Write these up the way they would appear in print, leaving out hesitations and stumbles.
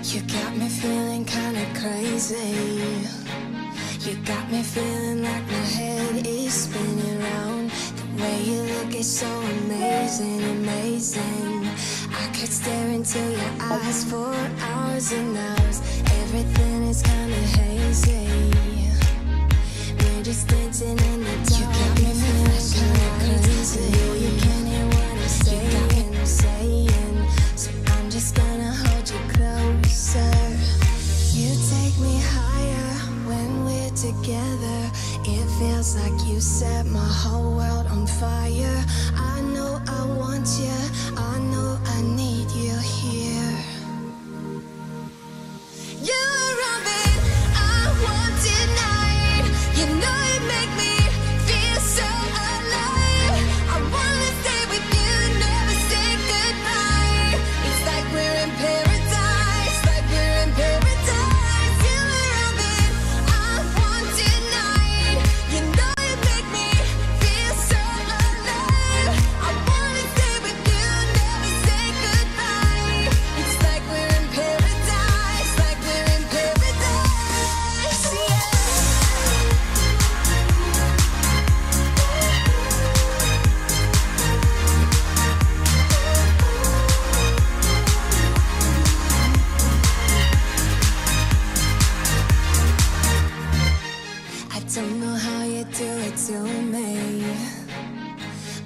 You got me feeling kinda crazy. You got me feeling like my head is spinning round. The way you look is so amazing, amazing. I could stare into your eyes for hours and hours. Everything is kinda hazy. We're just dancing in the dark. You got me feeling kinda crazy. You can't hear what I'm saying, so I'm just gonna hold you closer. You take me higher when we're together. It feels like you set my whole world on fire. I know I want you, I know I need you here. You're Robin, I want tonight. You know you make me feel so alive. I wanna stay with you, never say goodbye. It's like we're in paradise, like we're in paradise. You're Robin, I want tonight. You know you make me feel so alive. I wanna stay with you, never say goodbye. It's like we're in paradise, like we're in paradise. Yeah. I don't know how you do it to me,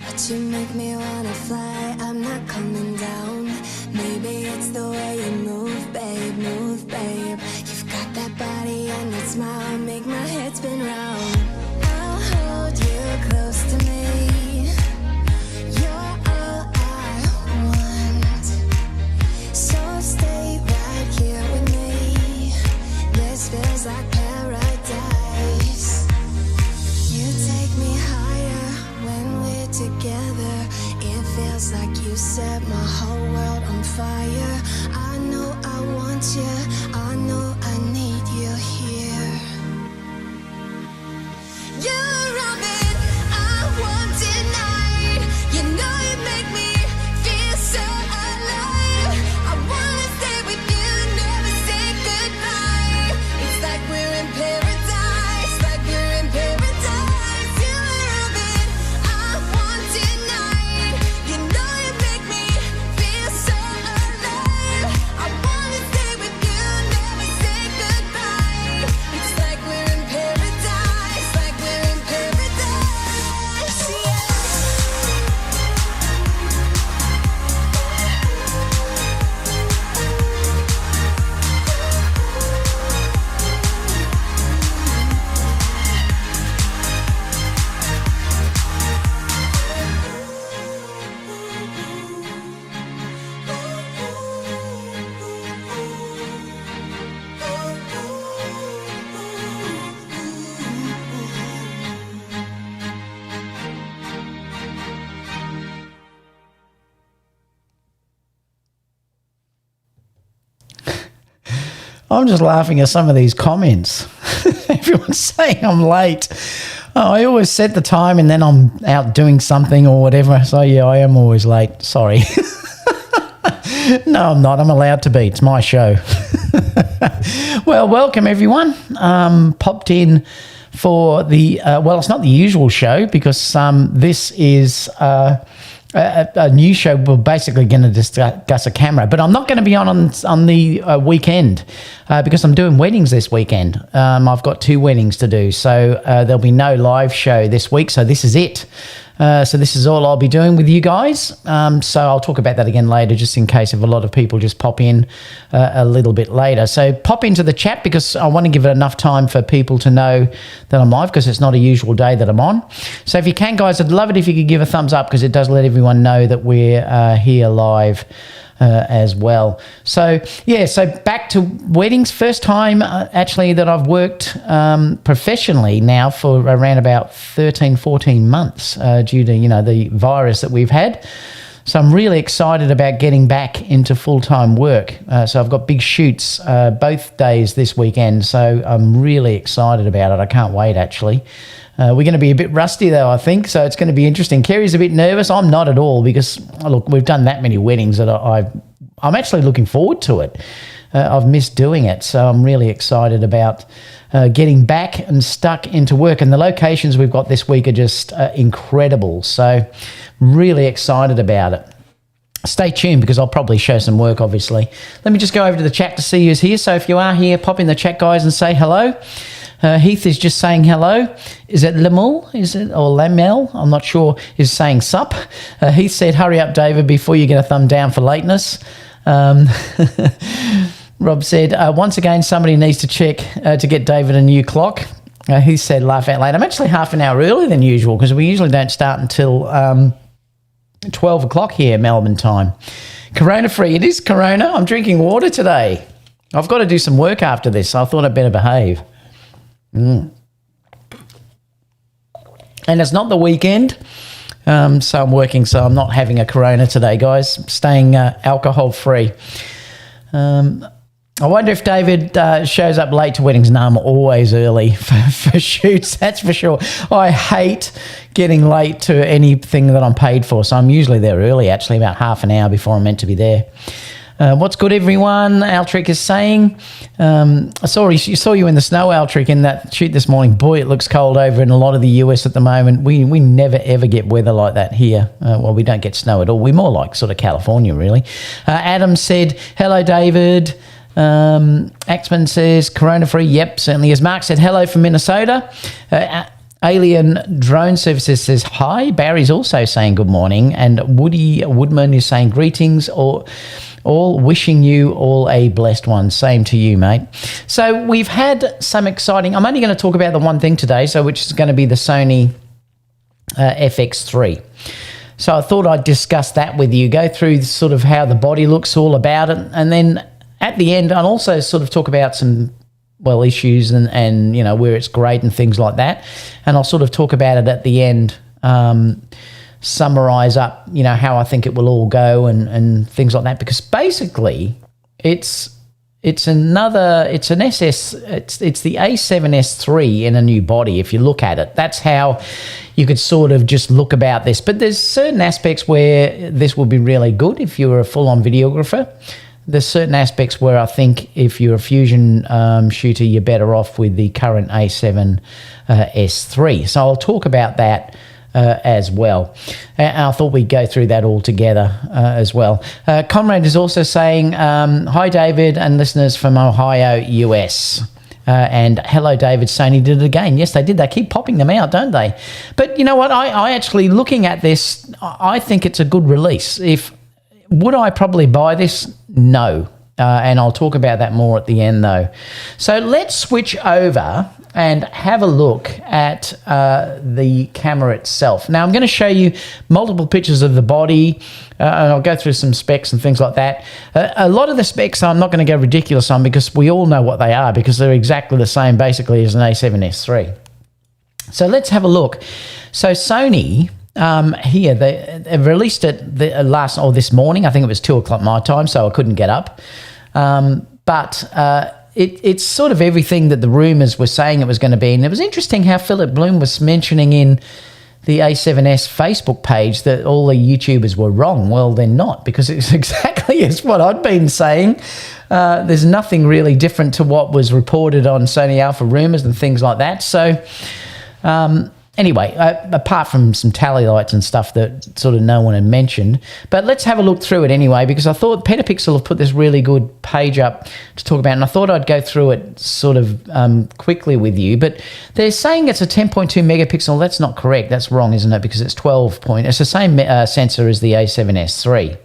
but you make me wanna fly. I'm not coming down. Maybe it's the way you move, babe, move, babe. You've got that body and that smile, make my head spin round. I'll hold you close to me. You're all I want, so stay right here with me. This feels like paradise. You take me higher when we're together. It feels like you set my whole world on fire. I know I want you, I know I need you here. You're Robin, I want tonight. You know you make me feel so alive. I wanna stay with you, never say goodbye. It's like we're in paradise, like we're in paradise. You're Robin, I want tonight. You know you make me feel so alive. I wanna stay with you, never say goodbye. It's like we're in paradise, like we're in paradise. Yeah. I'm just laughing at some of these comments. Everyone's saying I'm late. Oh, I always set the time and then I'm out doing something or whatever. So, yeah, I am always late. Sorry. No, I'm not. I'm allowed to be. It's my show. Well, welcome, everyone. Popped in for the, well, it's not the usual show because this is a new show. We're basically going to discuss a camera, but I'm not going to be on the weekend because I'm doing weddings this weekend. I've got 2 weddings to do, so there'll be no live show this week. So this is it. So this is all I'll be doing with you guys. So I'll talk about that again later, just in case if a lot of people just pop in a little bit later. So pop into the chat because I want to give it enough time for people to know that I'm live because it's not a usual day that I'm on. So if you can, guys, I'd love it if you could give a thumbs up because it does let everyone know that we're here live as well. So, yeah, so back to weddings. First time actually that I've worked professionally now for around about 13, 14 months due to, the virus that we've had. So I'm really excited about getting back into full-time work. So I've got big shoots both days this weekend. So I'm really excited about it. I can't wait, actually. We're going to be a bit rusty, though, I think, so it's going to be interesting. Kerry's a bit nervous. I'm not at all because, look, we've done that many weddings that I'm actually looking forward to it. I've missed doing it. So I'm really excited about getting back and stuck into work. And the locations we've got this week are just incredible. So really excited about it. Stay tuned because I'll probably show some work, obviously. Let me just go over to the chat to see who's here. So if you are here, pop in the chat, guys, and say hello. Heath is just saying hello. Is it Lemel? Is it, or Lamel? I'm not sure. Is saying sup. Heath said, hurry up, David, before you get a thumb down for lateness. Rob said, once again, somebody needs to check to get David a new clock. He said, laugh out loud. I'm actually half an hour earlier than usual because we usually don't start until 12 o'clock here, Melbourne time. Corona free. It is Corona. I'm drinking water today. I've got to do some work after this, so I thought I'd better behave. And it's not the weekend, so I'm working, so I'm not having a Corona today, guys. Staying alcohol free. I wonder if David shows up late to weddings. No, I'm always early for shoots, that's for sure. I hate getting late to anything that I'm paid for, so I'm usually there early, actually, about half an hour before I'm meant to be there. What's good, everyone? Altric is saying, I saw you in the snow, Altric, in that shoot this morning. Boy, it looks cold over in a lot of the US at the moment. We never, ever get weather like that here. Well, we don't get snow at all. We're more like sort of California, really. Adam said, hello, David. Axman says, Corona free. Yep, certainly is. Mark said, hello from Minnesota. Alien Drone Services says, hi. Barry's also saying good morning. And Woody Woodman is saying, greetings, or all wishing you all a blessed one. Same to you, mate. So we've had some exciting, I'm only going to talk about the one thing today, so which is going to be the Sony FX3. So I thought I'd discuss that with you, go through sort of how the body looks, all about it, and then at the end I'll also sort of talk about some, well, issues and you know, where it's great and things like that. And I'll sort of talk about it at the end, summarize up, you know, how I think it will all go and things like that, because basically it's the A7S III in a new body. If you look at it, that's how you could sort of just look about this. But there's certain aspects where this will be really good if you're a full-on videographer. There's certain aspects where I think if you're a fusion shooter, you're better off with the current A7S III. So I'll talk about that as well. And I thought we'd go through that all together as well. Conrad is also saying, hi, David, and listeners from Ohio, US. And hello, David, Sony did it again. Yes, they did. They keep popping them out, don't they? But you know what? I actually, looking at this, I think it's a good release. Would I probably buy this? No. And I'll talk about that more at the end, though. So let's switch over and have a look at the camera itself. Now, I'm going to show you multiple pictures of the body, and I'll go through some specs and things like that. A lot of the specs I'm not going to go ridiculous on because we all know what they are, because they're exactly the same, basically, as an A7S III. So let's have a look. So Sony... here they released it this morning. I think it was 2 o'clock my time, so I couldn't get up. But it's sort of everything that the rumors were saying it was going to be. And it was interesting how Philip Bloom was mentioning in the A7S Facebook page that all the YouTubers were wrong. Well, they're not, because it's exactly as what I'd been saying. There's nothing really different to what was reported on Sony Alpha rumors and things like that. So anyway, apart from some tally lights and stuff that sort of no one had mentioned. But let's have a look through it anyway, because I thought Petapixel have put this really good page up to talk about, and I thought I'd go through it sort of quickly with you. But they're saying it's a 10.2 megapixel. That's not correct. That's wrong, isn't it? Because it's 12 point. It's the same sensor as the A7S III.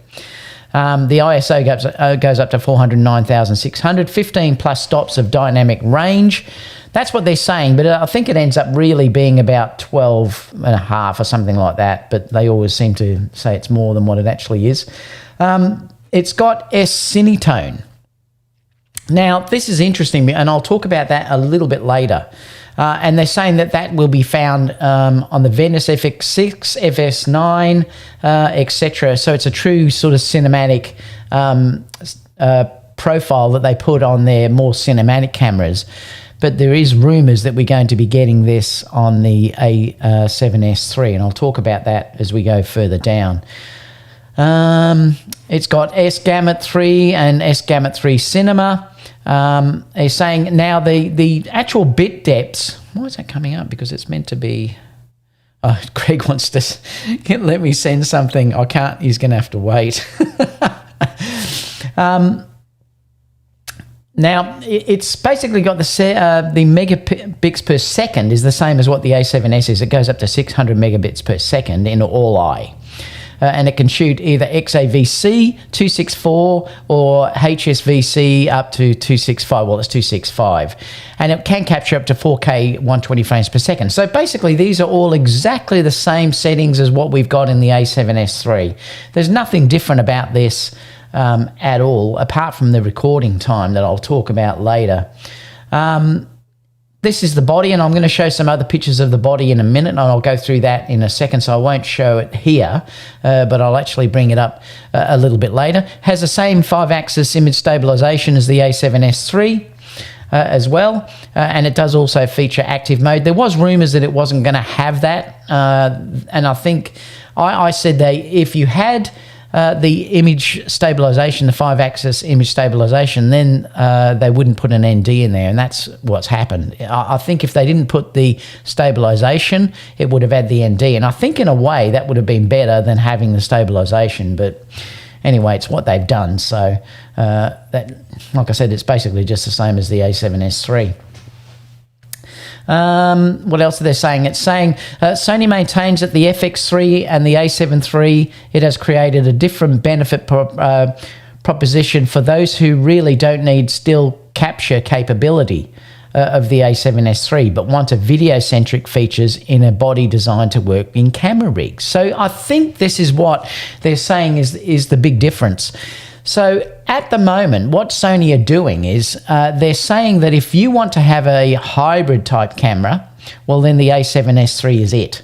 The ISO goes up to 409,600, 15 plus stops of dynamic range. That's what they're saying, but I think it ends up really being about 12 and a half or something like that, but they always seem to say it's more than what it actually is. It's got S-Cinetone. Now, this is interesting, and I'll talk about that a little bit later. And they're saying that will be found on the Venice FX6, FS9, etc. So it's a true sort of cinematic profile that they put on their more cinematic cameras. But there is rumours that we're going to be getting this on the A7S III, and I'll talk about that as we go further down. It's got S-Gamut 3 and S-Gamut 3 Cinema. They're saying now the actual bit depths. Why is that coming up? Because it's meant to be. Oh, Greg wants to let me send something. I can't. He's going to have to wait. Now, it's basically got the megabits per second is the same as what the A7S is. It goes up to 600 megabits per second in all-eye. And it can shoot either XAVC 264 or HSVC up to 265. Well, it's 265. And it can capture up to 4K 120 frames per second. So basically, these are all exactly the same settings as what we've got in the A7S III. There's nothing different about this at all, apart from the recording time that I'll talk about later. This is the body, and I'm going to show some other pictures of the body in a minute, and I'll go through that in a second, so I won't show it here, but I'll actually bring it up a little bit later. Has the same 5-axis image stabilization as the A7S III as well, and it does also feature active mode. There was rumors that it wasn't going to have that, and I think I said that if you had the image stabilization, the 5-axis image stabilization, then they wouldn't put an ND in there, and that's what's happened. I think if they didn't put the stabilization, it would have had the ND, and I think in a way that would have been better than having the stabilization, but anyway, it's what they've done. So that, like I said, it's basically just the same as the A7S III. What else are they saying? It's saying Sony maintains that the FX3 and the A7 III, it has created a different benefit proposition for those who really don't need still capture capability of the A7S III, but want a video-centric features in a body designed to work in camera rigs. So I think this is what they're saying is the big difference. So at the moment, what Sony are doing is they're saying that if you want to have a hybrid type camera, well, then the A7S III is it.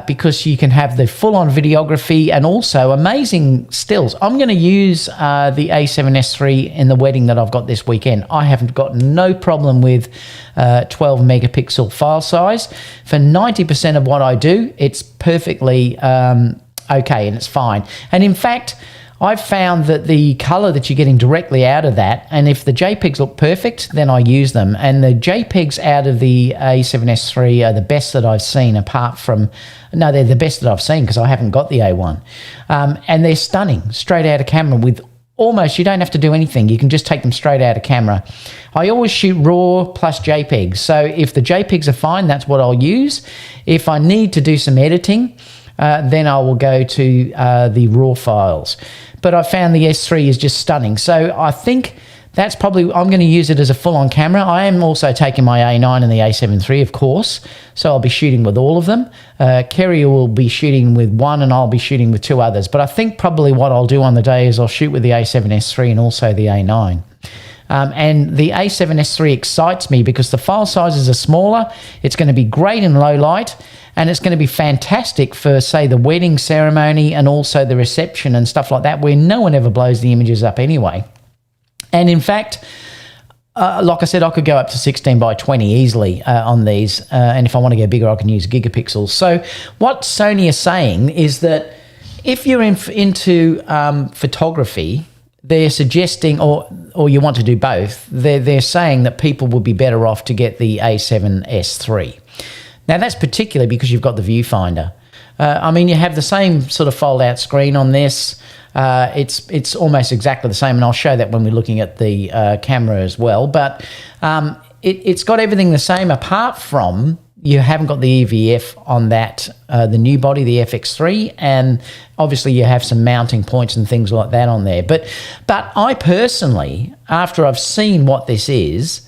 Because you can have the full-on videography and also amazing stills. I'm going to use the A7S III in the wedding that I've got this weekend. I have got no problem with 12 megapixel file size. For 90% of what I do, it's perfectly okay and it's fine. And in fact, I've found that the color that you're getting directly out of that, and if the JPEGs look perfect, then I use them. And the JPEGs out of the A7S III are the best that I've seen, apart from, no, they're the best that I've seen because I haven't got the A1. And they're stunning, straight out of camera with almost, you don't have to do anything. You can just take them straight out of camera. I always shoot RAW plus JPEGs. So if the JPEGs are fine, that's what I'll use. If I need to do some editing, then I will go to the RAW files. But I found the S3 is just stunning. So I think that's probably, I'm going to use it as a full-on camera. I am also taking my A9 and the A7 III, of course. So I'll be shooting with all of them. Kerry will be shooting with one and I'll be shooting with two others. But I think probably what I'll do on the day is I'll shoot with the A7S III and also the A9. And the A7S III excites me because the file sizes are smaller. It's going to be great in low light. And it's going to be fantastic for, say, the wedding ceremony and also the reception and stuff like that, where no one ever blows the images up anyway. And in fact, like I said, I could go up to 16 by 20 easily on these. And if I want to go bigger, I can use gigapixels. So what Sony is saying is that if you're into photography, they're suggesting, or you want to do both, they're saying that people would be better off to get the A7S III. Now, that's particularly because you've got the viewfinder. I mean, you have the same sort of fold-out screen on this. It's almost exactly the same, and I'll show that when we're looking at the camera as well. But it's got everything the same, apart from you haven't got the EVF on that, the new body, the FX3, and obviously you have some mounting points and things like that on there. But I personally, after I've seen what this is,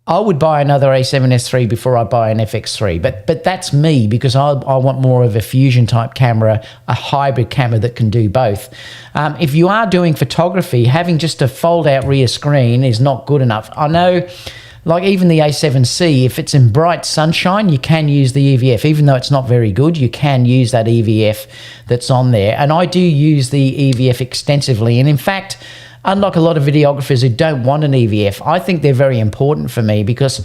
I would buy another A7S III before I buy an FX3, but that's me because I want more of a fusion type camera, a hybrid camera that can do both. If you are doing photography, having just a fold out rear screen is not good enough. I know, like even the A7C, if it's in bright sunshine, you can use the EVF. Even though it's not very good, you can use that EVF that's on there. And I do use the EVF extensively. And in fact, unlike a lot of videographers who don't want an EVF, I think they're very important for me because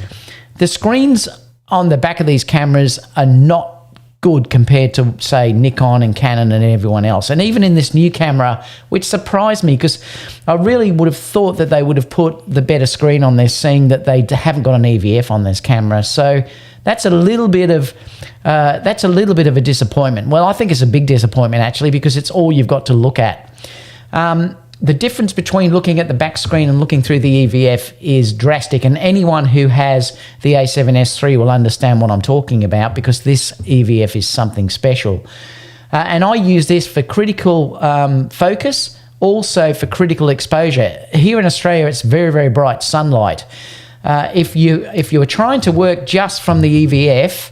the screens on the back of these cameras are not good compared to, say, Nikon and Canon and everyone else. And even in this new camera, which surprised me because I really would have thought that they would have put the better screen on there, seeing that they haven't got an EVF on this camera. So that's a little bit of a disappointment. Well, I think it's a big disappointment actually, because it's all you've got to look at. The difference between looking at the back screen and looking through the EVF is drastic, and anyone who has the A7S III will understand what I'm talking about, because this EVF is something special. And I use this for critical focus, also for critical exposure. Here in Australia, it's very, very bright sunlight. If you are trying to work just from the EVF,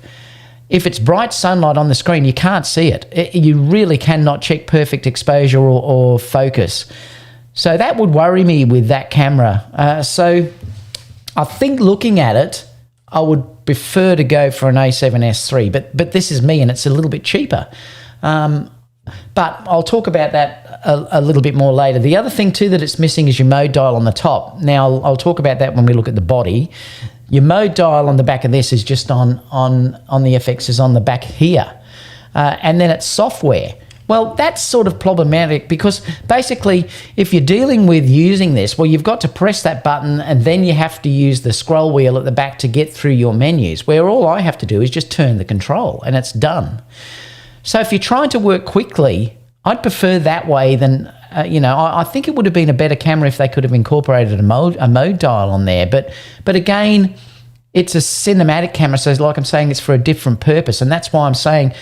if it's bright sunlight on the screen, you can't see it. You really cannot check perfect exposure or focus. So that would worry me with that camera. So I think looking at it, I would prefer to go for an A7S III, but this is me and it's a little bit cheaper. But I'll talk about that a little bit more later. The other thing too that it's missing is your mode dial on the top. Now I'll talk about that when we look at the body. Your mode dial on the back of this is just on the FX is on the back here. And then it's software. Well, that's sort of problematic because basically if you're dealing with using this, well, you've got to press that button and then you have to use the scroll wheel at the back to get through your menus, where all I have to do is just turn the control and it's done. So if you're trying to work quickly, I'd prefer that way than, I think it would have been a better camera if they could have incorporated a mode dial on there. But again, it's a cinematic camera, so like I'm saying, it's for a different purpose. And that's why I'm saying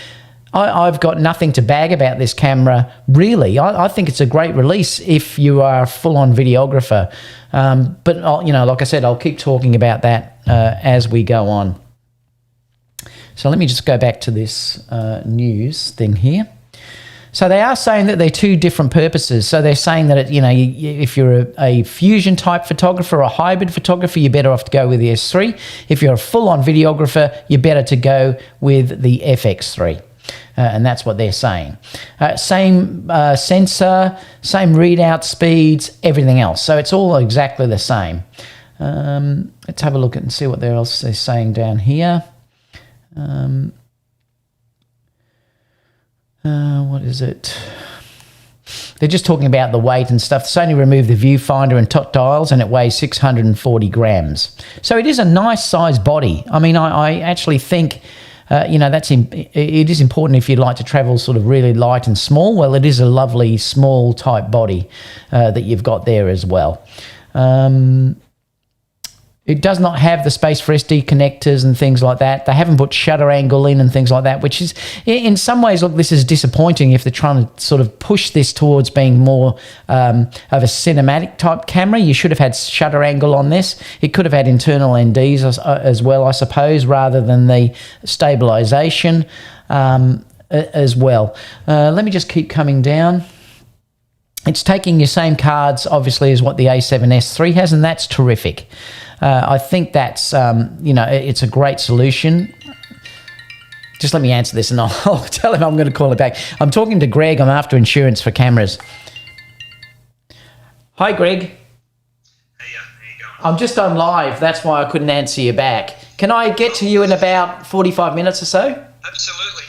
I've got nothing to bag about this camera, really. I think it's a great release if you are a full-on videographer. But, like I said, I'll keep talking about that as we go on. So let me just go back to this news thing here. So they are saying that they're two different purposes. So they're saying that, if you're a fusion type photographer or a hybrid photographer, you're better off to go with the S3. If you're a full-on videographer, you're better to go with the FX3. And that's what they're saying. Same sensor, same readout speeds, everything else. So it's all exactly the same. Let's have a look and see what else they're saying down here. What is it? They're just talking about the weight and stuff. Sony removed the viewfinder and top dials and it weighs 640 grams. So it is a nice size body. I mean, I actually think, it is important if you'd like to travel sort of really light and small. Well, it is a lovely small type body that you've got there as well. It does not have the space for SD connectors and things like that. They haven't put shutter angle in and things like that, which is, in some ways, look, this is disappointing if they're trying to sort of push this towards being more of a cinematic type camera. You should have had shutter angle on this. It could have had internal NDs as well, I suppose, rather than the stabilization as well. Let me just keep coming down. It's taking your same cards, obviously, as what the A7S III has, and that's terrific. I think that's, it's a great solution. Just let me answer this and I'll tell him I'm going to call it back. I'm talking to Greg. I'm after insurance for cameras. Hi, Greg. Hey, how you going? I'm just on live. That's why I couldn't answer you back. Can I get to you in about 45 minutes or so? Absolutely.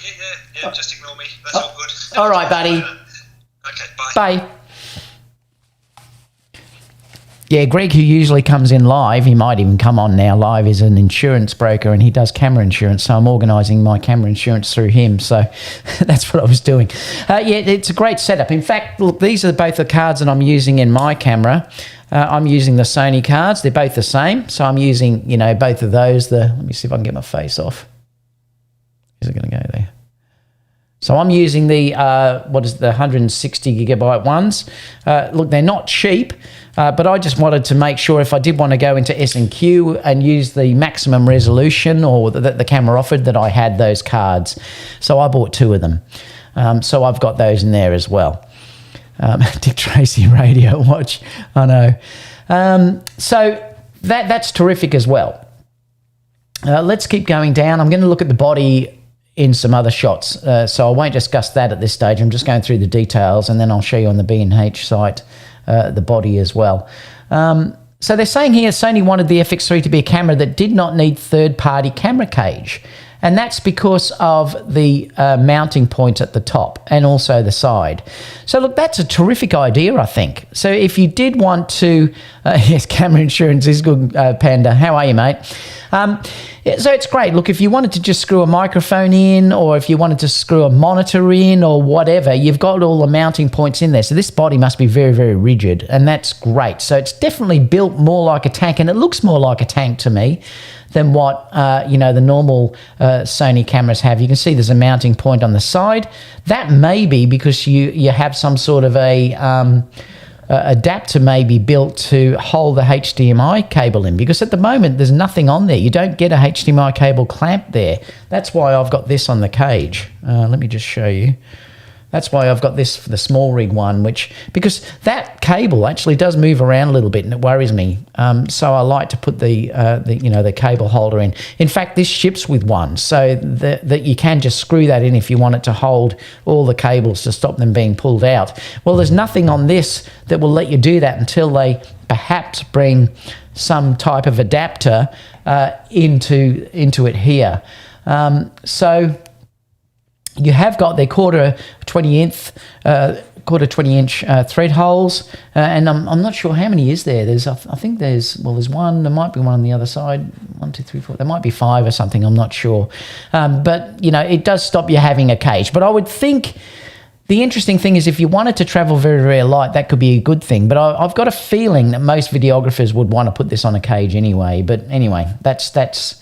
Yeah. Just ignore me. That's all good. All right, buddy. Okay, bye. Bye. Yeah, Greg, who usually comes in live, he might even come on now live, is an insurance broker and he does camera insurance. So I'm organising my camera insurance through him. So that's what I was doing. It's a great setup. In fact, look, these are both the cards that I'm using in my camera. I'm using the Sony cards. They're both the same. So I'm using, both of those. Let me see if I can get my face off. Is it going to go there? So I'm using the 160 gigabyte ones. Look, they're not cheap, but I just wanted to make sure if I did want to go into S&Q and use the maximum resolution or that the camera offered, that I had those cards. So I bought two of them. So I've got those in there as well. Dick Tracy radio watch, I know. So that's terrific as well. Let's keep going down. I'm going to look at the body in some other shots. So I won't discuss that at this stage. I'm just going through the details and then I'll show you on the B&H site the body as well. So they're saying here Sony wanted the FX3 to be a camera that did not need third-party camera cage. And that's because of the mounting points at the top and also the side. So look, that's a terrific idea, I think. So if you did want to, yes, camera insurance is good, Panda. How are you, mate? So it's great. Look, if you wanted to just screw a microphone in, or if you wanted to screw a monitor in or whatever, you've got all the mounting points in there. So this body must be very, very rigid, and that's great. So it's definitely built more like a tank, and it looks more like a tank to me than what, the normal Sony cameras have. You can see there's a mounting point on the side. That may be because you have some sort of a adapter maybe built to hold the HDMI cable in, because at the moment there's nothing on there. You don't get a HDMI cable clamp there. That's why I've got this on the cage. Let me just show you. That's why I've got this for the small rig one, because that cable actually does move around a little bit and it worries me. So I like to put the cable holder in. In fact, this ships with one, so that you can just screw that in if you want it to hold all the cables to stop them being pulled out. Well, there's nothing on this that will let you do that until they perhaps bring some type of adapter into it here. So you have got their quarter 20 inch thread holes, and I'm not sure how many is there. I think there's one. There might be one on the other side. 1, 2, 3, 4. There might be 5 or something. I'm not sure. But it does stop you having a cage. But I would think the interesting thing is if you wanted to travel very, very light, that could be a good thing. But I've got a feeling that most videographers would want to put this on a cage anyway. But anyway, that's.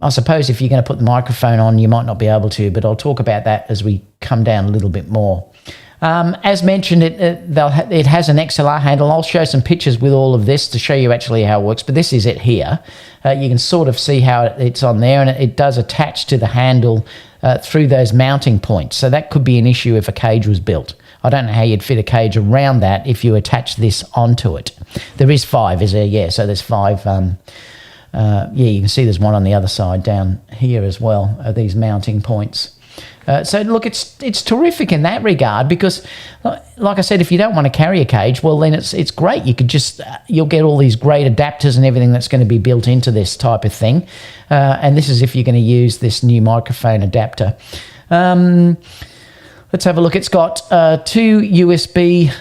I suppose if you're going to put the microphone on, you might not be able to, but I'll talk about that as we come down a little bit more. As mentioned, it has an XLR handle. I'll show some pictures with all of this to show you actually how it works, but this is it here. You can sort of see how it's on there, and it does attach to the handle through those mounting points. So that could be an issue if a cage was built. I don't know how you'd fit a cage around that if you attach this onto it. There is 5, is there? Yeah, so there's 5... you can see there's one on the other side down here as well, these mounting points. So look, it's terrific in that regard, because like I said, if you don't want to carry a cage, well then it's great. You could you'll get all these great adapters and everything that's going to be built into this type of thing. And this is if you're going to use this new microphone adapter. Let's have a look. It's got 2 USB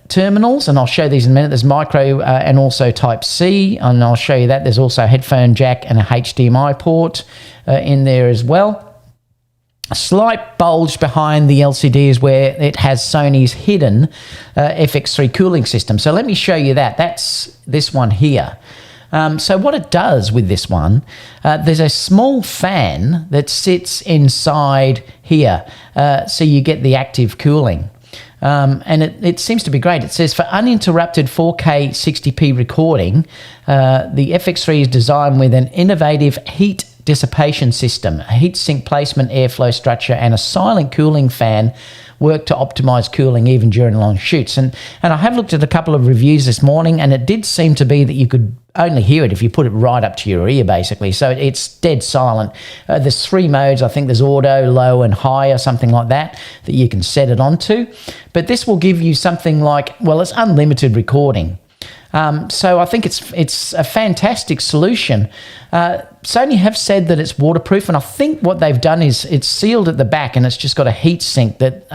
terminals, and I'll show these in a minute. There's micro and also Type-C, and I'll show you that. There's also a headphone jack and a HDMI port in there as well. A slight bulge behind the LCD is where it has Sony's hidden FX3 cooling system. So let me show you that. That's this one here. So what it does with this one, there's a small fan that sits inside here, so you get the active cooling. And it seems to be great. It says, for uninterrupted 4K 60p recording, the FX3 is designed with an innovative heat dissipation system, a heat sink placement airflow structure, and a silent cooling fan work to optimize cooling even during long shoots. And I have looked at a couple of reviews this morning, and it did seem to be that you could only hear it if you put it right up to your ear, basically. So it's dead silent. There's 3 modes. I think there's auto, low, and high, or something like that you can set it onto. But this will give you something like, well, it's unlimited recording. So I think it's a fantastic solution. Sony have said that it's waterproof, and I think what they've done is it's sealed at the back, and it's just got a heat sink that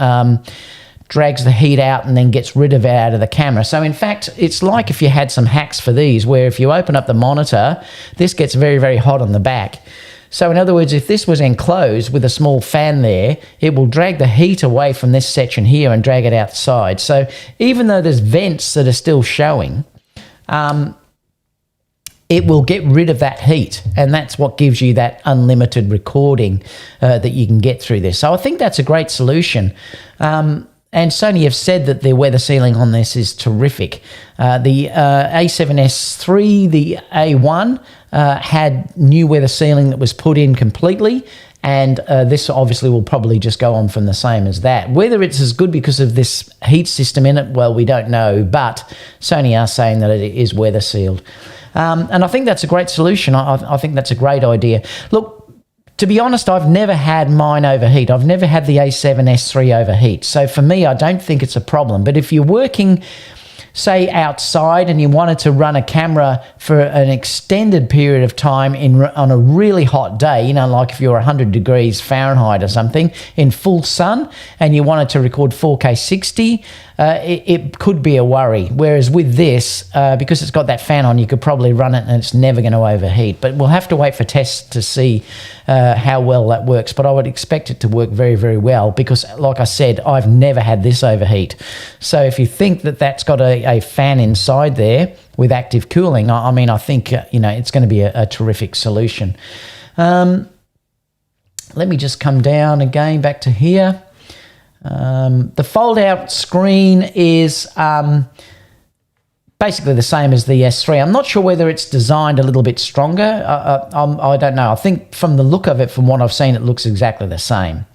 drags the heat out and then gets rid of it out of the camera. So in fact, it's like if you had some hacks for these, where if you open up the monitor, this gets very, very hot on the back. So in other words, if this was enclosed with a small fan there, it will drag the heat away from this section here and drag it outside. So even though there's vents that are still showing, it will get rid of that heat, and that's what gives you that unlimited recording that you can get through this. So I think that's a great solution. And Sony have said that their weather sealing on this is terrific. The A7S III, the A1, had new weather sealing that was put in completely, and this obviously will probably just go on from the same as that. Whether it's as good because of this heat system in it, well, we don't know, but Sony are saying that it is weather sealed. And I think that's a great solution. I think that's a great idea. Look, to be honest, I've never had mine overheat. I've never had the A7S III overheat. So for me, I don't think it's a problem. But if you're working say outside and you wanted to run a camera for an extended period of time on a really hot day, you know, like if you're 100 degrees Fahrenheit or something in full sun and you wanted to record 4K 60, it could be a worry. Whereas with this, because it's got that fan on, you could probably run it and it's never going to overheat. But we'll have to wait for tests to see how well that works. But I would expect it to work very, very well because, like I said, I've never had this overheat. So if you think that that's got a fan inside there with active cooling, I mean, I think, you know, it's going to be a terrific solution. Let me just come down again back to here. The fold-out screen is basically the same as the S3. I'm not sure whether it's designed a little bit stronger. I don't know. I think from the look of it, from what I've seen, it looks exactly the same.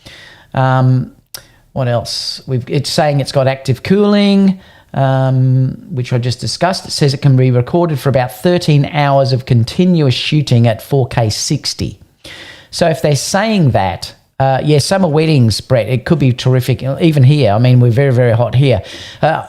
What else? It's saying it's got active cooling, which I just discussed. It says it can be recorded for about 13 hours of continuous shooting at 4K 60. So if they're saying that, yeah, summer weddings, Brett, it could be terrific. Even here, I mean, we're very, very hot here.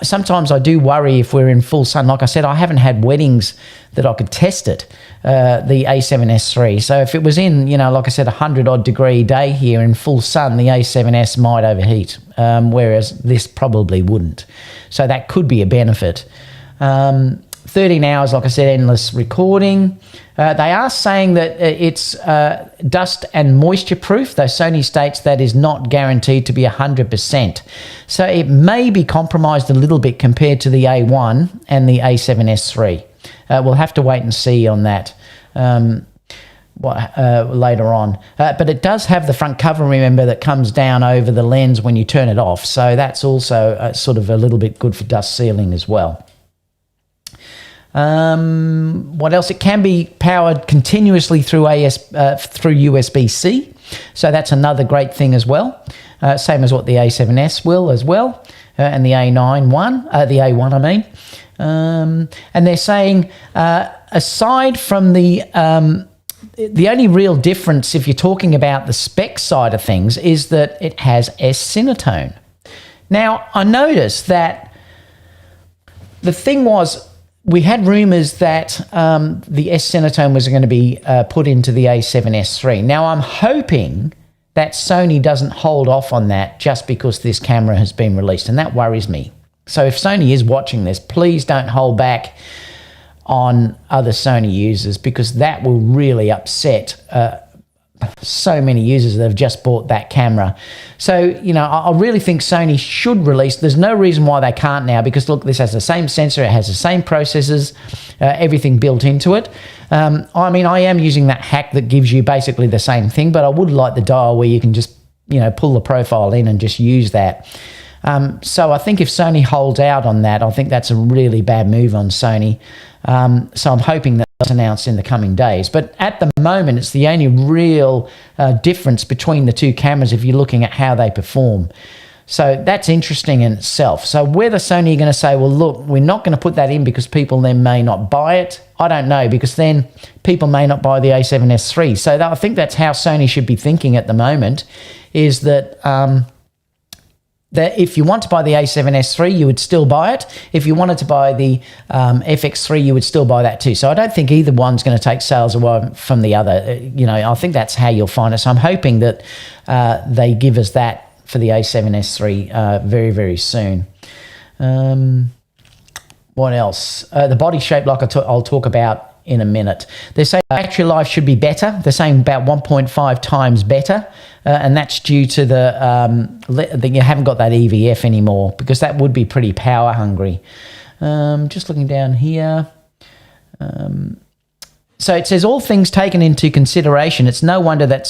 Sometimes I do worry if we're in full sun. Like I said, I haven't had weddings that I could test it, the A7S III. So if it was in, you know, like I said, 100-odd degree day here in full sun, the A7S might overheat, whereas this probably wouldn't. So that could be a benefit. 13 hours, like I said, endless recording. They are saying that it's dust and moisture proof, though Sony states that is not guaranteed to be 100%. So it may be compromised a little bit compared to the A1 and the A7S III. We'll have to wait and see on that later on. But it does have the front cover, remember, that comes down over the lens when you turn it off. So that's also sort of a little bit good for dust sealing as well. What else? It can be powered continuously through through USB-C, so that's another great thing as well. Same as what the A7S will as well, and the the A1, I mean. And they're saying, aside from the only real difference, if you're talking about the spec side of things, is that it has S-Cinetone. Now, I noticed that the thing was, we had rumours that the S-Cinetone was going to be put into the A7S III. Now, I'm hoping that Sony doesn't hold off on that just because this camera has been released, and that worries me. So if Sony is watching this, please don't hold back on other Sony users, because that will really upset so many users that have just bought that camera. So, you know, I really think Sony should release. There's no reason why they can't now, because look, this has the same sensor, it has the same processors, everything built into it. I mean, I am using that hack that gives you basically the same thing, but I would like the dial where you can just, you know, pull the profile in and just use that. So I think if Sony holds out on that, I think that's a really bad move on Sony. So I'm hoping that it's announced in the coming days. But at the moment, it's the only real difference between the two cameras if you're looking at how they perform. So that's interesting in itself. So whether Sony are going to say, well, look, we're not going to put that in because people then may not buy it, I don't know, because then people may not buy the A7S III. So I think that's how Sony should be thinking at the moment, is that that if you want to buy the A7S III, you would still buy it. If you wanted to buy the FX3, you would still buy that too. So I don't think either one's going to take sales away from the other. You know, I think that's how you'll find it. So I'm hoping that they give us that for the A7S III very, very soon. What else? The body shape, like I'll talk about in a minute. They're saying battery life should be better. They're saying about 1.5 times better. And that's due to the you haven't got that EVF anymore, because that would be pretty power hungry. Just looking down here. So it says, all things taken into consideration, it's no wonder that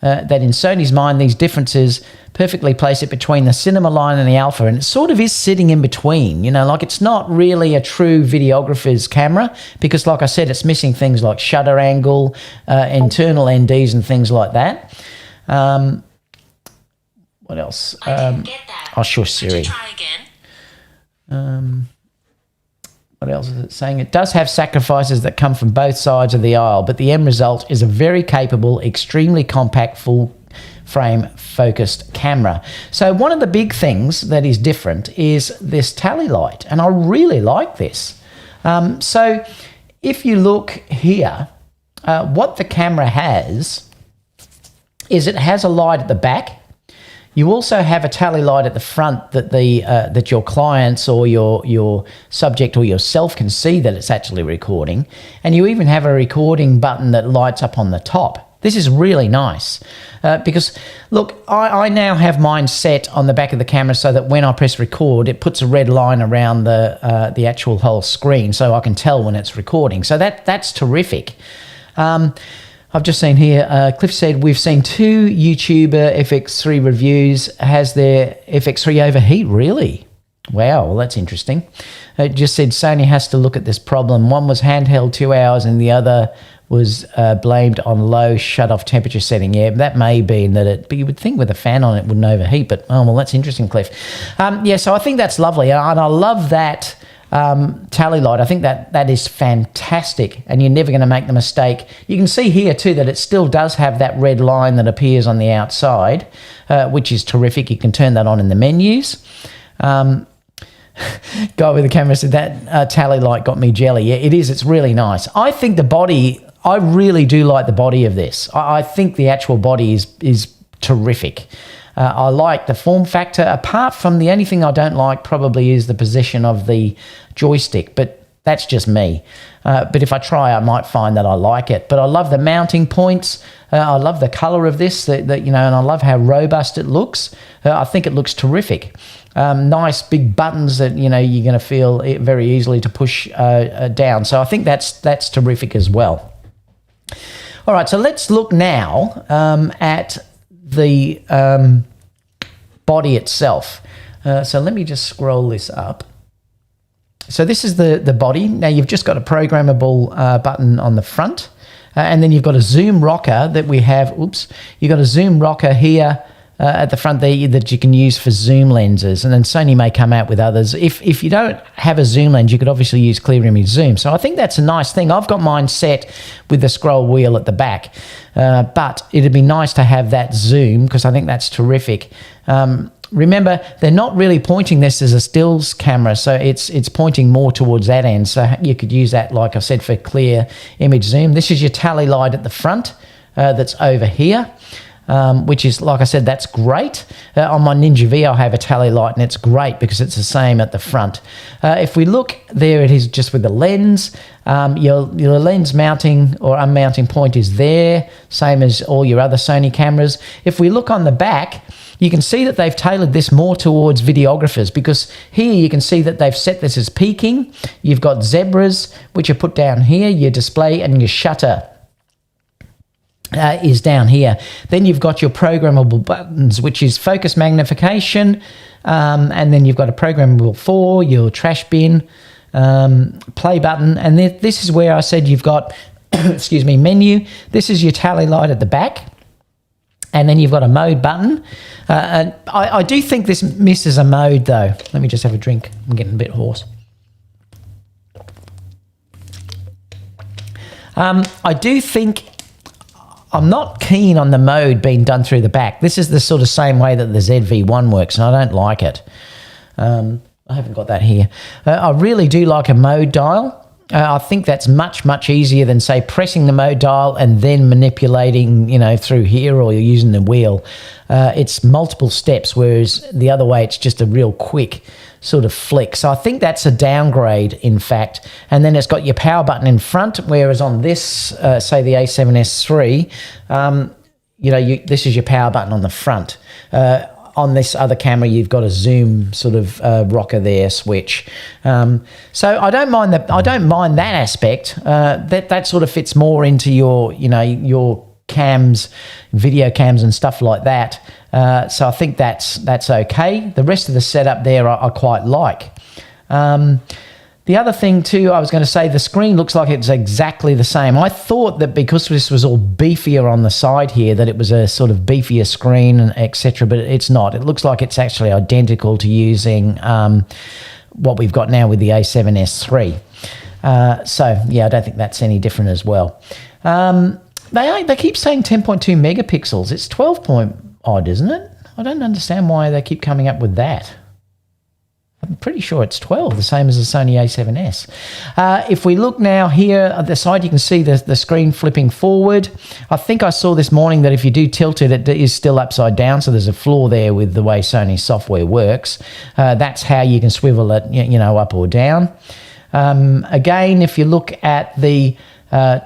that in Sony's mind, these differences perfectly place it between the cinema line and the Alpha, and it sort of is sitting in between, you know, like it's not really a true videographer's camera, because like I said, it's missing things like shutter angle, internal NDs and things like that. What else? I didn't get that. Oh, sure, Siri. Could you try again? What else is it saying? It does have sacrifices that come from both sides of the aisle, but the end result is a very capable, extremely compact, full frame focused camera. So one of the big things that is different is this tally light, and I really like this. So if you look here, what the camera has is it has a light at the back. You also have a tally light at the front that that your clients or your subject or yourself can see that it's actually recording. And you even have a recording button that lights up on the top. This is really nice because, look, I now have mine set on the back of the camera so that when I press record, it puts a red line around the actual whole screen so I can tell when it's recording. So that's terrific. I've just seen here, Cliff said, we've seen 2 YouTuber FX3 reviews. Has their FX3 overheat? Really? Wow, well, that's interesting. It just said Sony has to look at this problem. One was handheld 2 hours and the other was blamed on low shut-off temperature setting. Yeah, that may be that but you would think with a fan on it wouldn't overheat, but oh, well, that's interesting, Cliff. Yeah, so I think that's lovely. And I love that tally light. I think that is fantastic, and you're never going to make the mistake. You can see here too that it still does have that red line that appears on the outside, which is terrific. You can turn that on in the menus. Guy with the camera said that tally light got me jelly. Yeah, it is. It's really nice. I think the body, I really do like the body of this. I think the actual body is terrific. I like the form factor. Apart from the only thing I don't like probably is the position of the joystick, but that's just me. But if I try, I might find that I like it. But I love the mounting points. I love the color of this, and I love how robust it looks. I think it looks terrific. Nice big buttons that you're going to feel it very easily to push down. So I think that's terrific as well. All right, so let's look now at the body itself. So let me just scroll this up. So this is the body. Now you've just got a programmable button on the front, and then you've got a zoom rocker that we have. Oops, you've got a zoom rocker here at the front there that you can use for zoom lenses, and then Sony may come out with others. If you don't have a zoom lens, you could obviously use clear image zoom. So I think that's a nice thing. I've got mine set with the scroll wheel at the back, but it'd be nice to have that zoom because I think that's terrific. Remember, they're not really pointing this as a stills camera, so it's pointing more towards that end. So you could use that, like I said, for clear image zoom. This is your tally light at the front that's over here. Which is, like I said, that's great. On my Ninja V, I have a tally light, and it's great because it's the same at the front. If we look there, it is just with the lens. Your lens mounting or unmounting point is there, same as all your other Sony cameras. If we look on the back, you can see that they've tailored this more towards videographers because here you can see that they've set this as peaking. You've got zebras, which are put down here, your display, and your shutter is down here. Then you've got your programmable buttons, which is focus magnification, and then you've got a programmable 4, your trash bin, play button, and this is where I said you've got, excuse me, menu. This is your tally light at the back, and then you've got a mode button. And I do think this misses a mode though. Let me just have a drink. I'm getting a bit hoarse. I do think I'm not keen on the mode being done through the back. This is the sort of same way that the ZV-1 works, and I don't like it. I haven't got that here. I really do like a mode dial. I think that's much, much easier than, say, pressing the mode dial and then manipulating, through here, or you're using the wheel. It's multiple steps, whereas the other way, it's just a real quick sort of flick. So I think that's a downgrade, in fact. And then it's got your power button in front, whereas on this, say the A7S III, this is your power button on the front. On this other camera, you've got a zoom sort of rocker there, switch. So I don't mind that. I don't mind that aspect. That sort of fits more into your cams, video cams, and stuff like that. So I think that's okay. The rest of the setup there, I quite like. The other thing too, I was going to say, the screen looks like it's exactly the same. I thought that because this was all beefier on the side here, that it was a sort of beefier screen, and etc., but it's not. It looks like it's actually identical to using what we've got now with the A7S III. So yeah, I don't think that's any different as well. They keep saying 10.2 megapixels. It's 12 point odd, isn't it? I don't understand why they keep coming up with that. I'm pretty sure it's 12, the same as the Sony A7S. If we look now here at the side, you can see the screen flipping forward. I think I saw this morning that if you do tilt it, it is still upside down, so there's a flaw there with the way Sony software works. That's how you can swivel it, you know, up or down. Again, if you look at the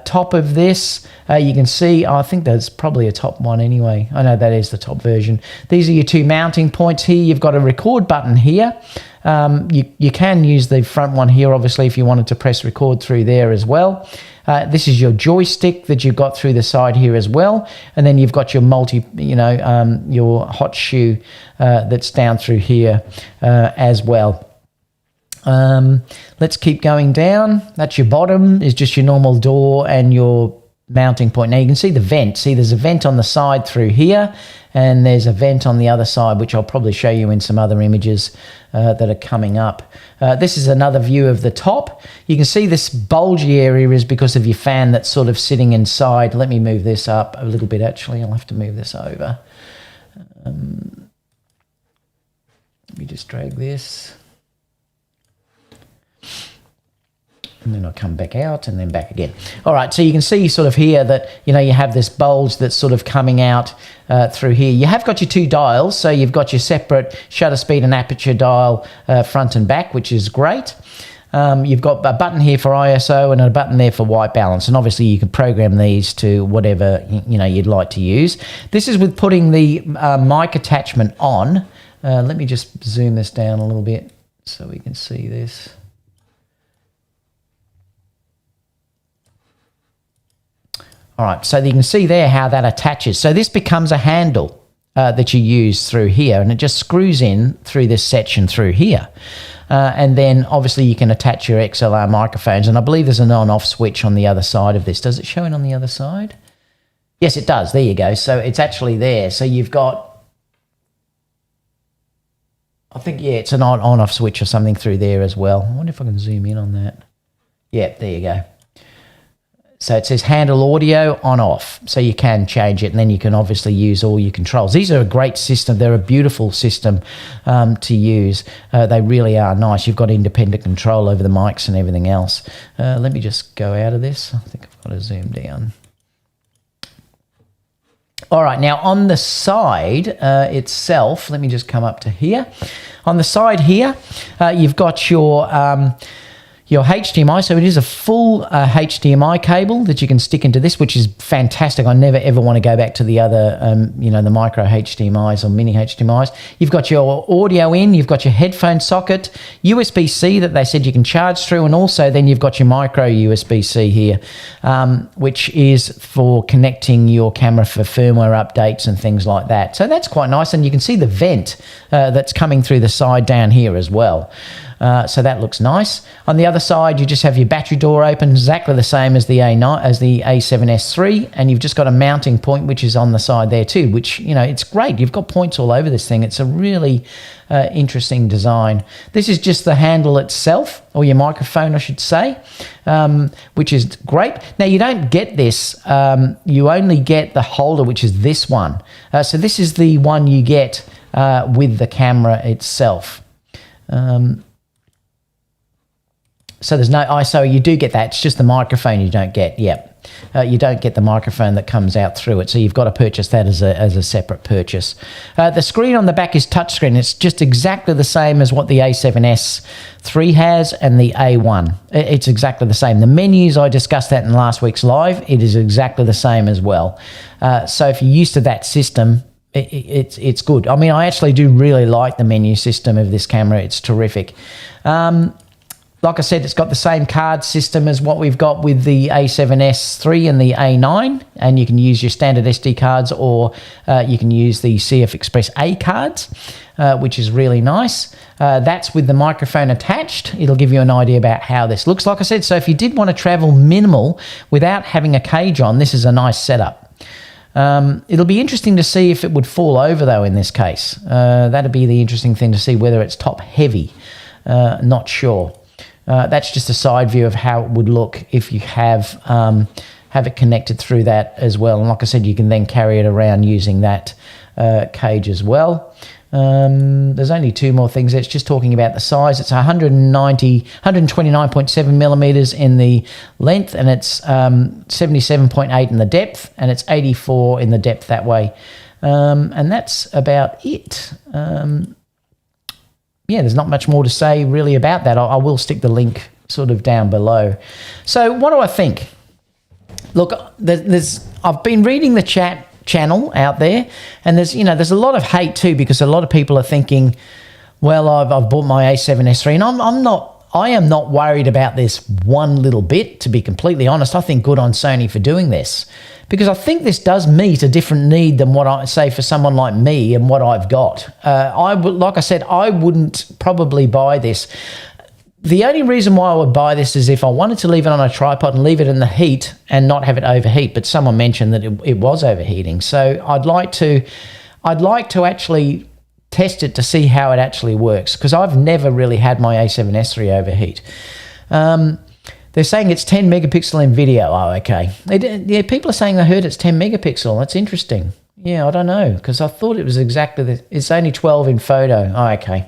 top of this, you can see, I think that's probably a top one anyway. I know that is the top version. These are your two mounting points here. You've got a record button here. You can use the front one here, obviously, if you wanted to press record through there as well. This is your joystick that you've got through the side here as well. And then you've got your your hot shoe that's down through here as well. Let's keep going down. That's your bottom, is just your normal door and your mounting point. Now you can see the vent. See, there's a vent on the side through here, and there's a vent on the other side, which I'll probably show you in some other images that are coming up. This is another view of the top. You can see this bulgy area is because of your fan that's sort of sitting inside. Let me move this up a little bit, actually. I'll have to move this over. Let me just drag this. And then I'll come back out and then back again. All right, so you can see sort of here that, you know, you have this bulge that's sort of coming out through here. You have got your two dials, so you've got your separate shutter speed and aperture dial front and back, which is great. You've got a button here for ISO and a button there for white balance, and obviously you can program these to whatever you'd like to use. This is with putting the mic attachment on. Let me just zoom this down a little bit so we can see this. All right, so you can see there how that attaches. So this becomes a handle that you use through here, and it just screws in through this section through here. And then obviously you can attach your XLR microphones, and I believe there's an on-off switch on the other side of this. Does it show it on the other side? Yes, it does. There you go. So it's actually there. So you've got, I think, yeah, it's an on-off switch or something through there as well. I wonder if I can zoom in on that. Yeah, there you go. So it says handle audio on off, so you can change it, and then you can obviously use all your controls. These are a great system. They're a beautiful system to use. They really are nice. You've got independent control over the mics and everything else. Let me just go out of this. I think I've got to zoom down. All right, now on the side itself, let me just come up to here. On the side here, you've got your HDMI, so it is a full HDMI cable that you can stick into this, which is fantastic. I never ever want to go back to the other, the micro HDMIs or mini HDMIs. You've got your audio in, you've got your headphone socket, USB-C that they said you can charge through, and also then you've got your micro USB-C here, which is for connecting your camera for firmware updates and things like that. So that's quite nice, and you can see the vent that's coming through the side down here as well. So that looks nice. On the other side, you just have your battery door open, exactly the same as the A7S III, and you've just got a mounting point which is on the side there too, which, it's great. You've got points all over this thing. It's a really interesting design. This is just the handle itself, or your microphone, I should say, which is great. Now, you don't get this. You only get the holder, which is this one. So this is the one you get with the camera itself. So there's no ISO. You do get that. It's just the microphone you don't get. Yep. You don't get the microphone that comes out through it. So you've got to purchase that as a separate purchase. The screen on the back is touchscreen. It's just exactly the same as what the A7S III has and the A1. It's exactly the same. The menus, I discussed that in last week's live. It is exactly the same as well. So if you're used to that system, it's good. I mean, I actually do really like the menu system of this camera. It's terrific. Like I said, it's got the same card system as what we've got with the A7S III and the A9, and you can use your standard SD cards, or you can use the CF Express A cards, which is really nice. That's with the microphone attached. It'll give you an idea about how this looks. Like I said, so if you did want to travel minimal without having a cage on, this is a nice setup. It'll be interesting to see if it would fall over, though, in this case. That'd be the interesting thing to see, whether it's top heavy. Not sure. That's just a side view of how it would look if you have, have it connected through that as well. And like I said, you can then carry it around using that cage as well. There's only two more things. It's just talking about the size. It's 129.7 millimeters in the length, and it's 77.8 in the depth, and it's 84 in the depth that way. And that's about it. Yeah, there's not much more to say really about that. I will stick the link sort of down below. So what do I think? Look, I've been reading the channel out there, and there's a lot of hate too, because a lot of people are thinking, well, I've bought my A7S III, and I am not worried about this one little bit, to be completely honest. I think good on Sony for doing this, because I think this does meet a different need than what I say for someone like me and what I've got. Like I said, I wouldn't probably buy this. The only reason why I would buy this is if I wanted to leave it on a tripod and leave it in the heat and not have it overheat. But someone mentioned that it was overheating, so I'd like to actually test it to see how it actually works, because I've never really had my A7S III overheat. They're saying it's 10 megapixel in video. Oh, okay. Yeah, people are saying they heard it's 10 megapixel. That's interesting. Yeah, I don't know, because I thought it was exactly it's only 12 in photo. Oh, okay.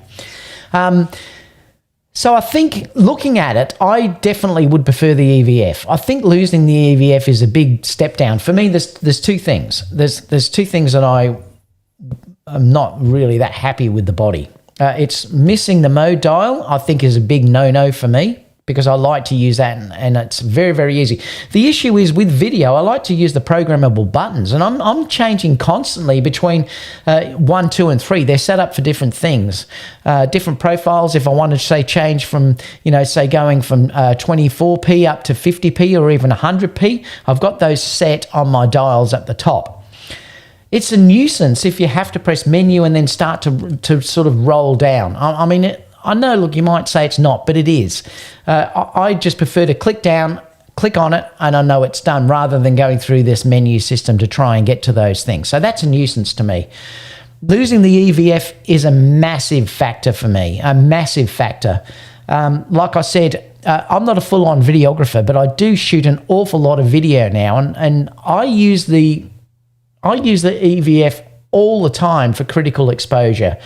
So I think looking at it, I definitely would prefer the EVF. I think losing the EVF is a big step down. For me, there's two things. There's two things that I'm not really that happy with the body. It's missing the mode dial, I think, is a big no-no for me, because I like to use that, and it's very, very easy. The issue is with video, I like to use the programmable buttons, and I'm changing constantly between 1, 2, and 3. They're set up for different things, different profiles. If I wanted to say change from, say going from 24p up to 50p or even 100p, I've got those set on my dials at the top. It's a nuisance if you have to press menu and then start to sort of roll down. I mean, I know, look, you might say it's not, but it is. I just prefer to click down, click on it, and I know it's done, rather than going through this menu system to try and get to those things. So that's a nuisance to me. Losing the EVF is a massive factor for me, a massive factor. Like I said, I'm not a full-on videographer, but I do shoot an awful lot of video now, and I use the EVF all the time for critical exposure.